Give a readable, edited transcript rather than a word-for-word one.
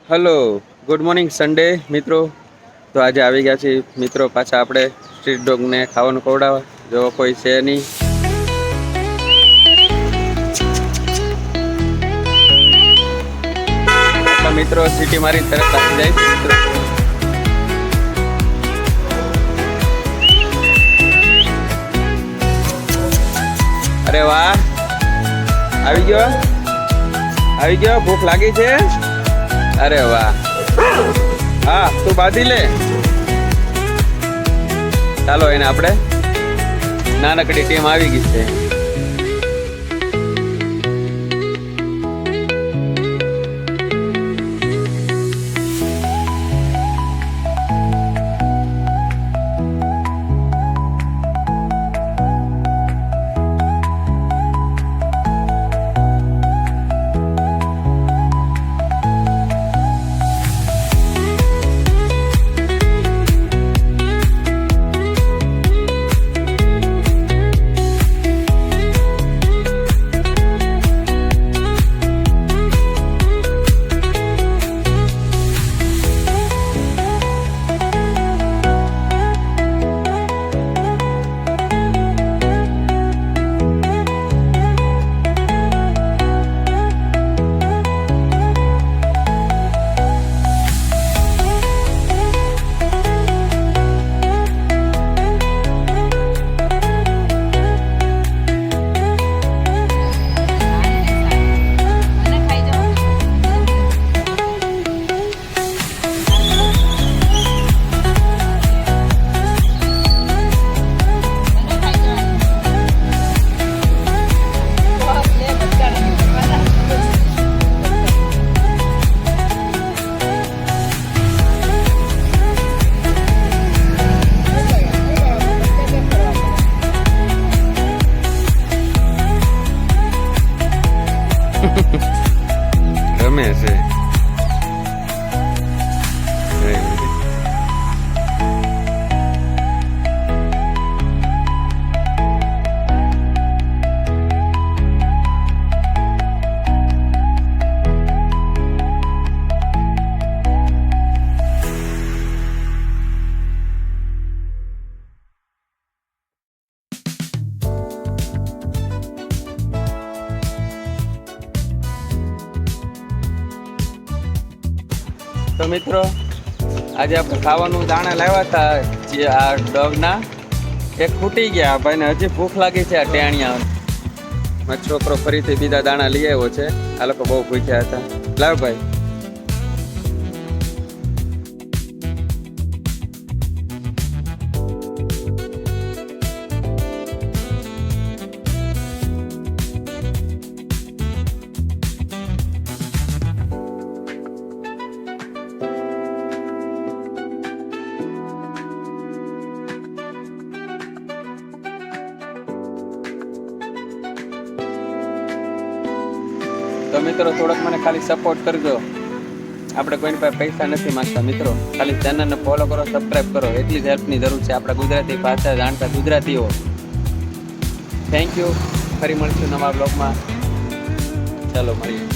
Hello, good morning Sunday મિત્રો. તો આજે આવી ગયા છીએ મિત્રો પાછા આપણે સ્ટ્રીટ ડોગને ખાવાનું ખવડાવવા. જો કોઈ છે નહીં. મિત્રો સિટી મારી તરફ આવી જાય મિત્રો. અરે વાહ, આવી ગયો ભૂખ લાગી છે. અરે વાહ, હા તું બાંધી લે. ચાલો એને આપણે નાનકડી ટીમ આવી ગઈ છે. રમે છે. તો મિત્રો આજે આપણે ખાવાનું દાણા લાવ્યા હતા જે આ ડોગના એક ખૂટી ગયા ભાઈને હજી ભૂખ લાગી છે. આ ટેણિયા મારો છોકરો ફરીથી બીજા દાણા લઈ આવ્યો છે. આ લોકો બહુ ભૂખ્યા હતા. લાવ ભાઈ. તો મિત્રો થોડોક મને ખાલી સપોર્ટ કરજો. આપણે કોઈની પાસે પૈસા નથી માંગતા મિત્રો. ખાલી ચેનલને ફોલો કરો, સબસ્ક્રાઈબ કરો. એટલી જ હેલ્પની જરૂર છે આપણા ગુજરાતી ભાષા જાણતા ગુજરાતીઓ. Thank you. ફરી મળીશું નવા બ્લોગમાં. ચાલો મળીએ.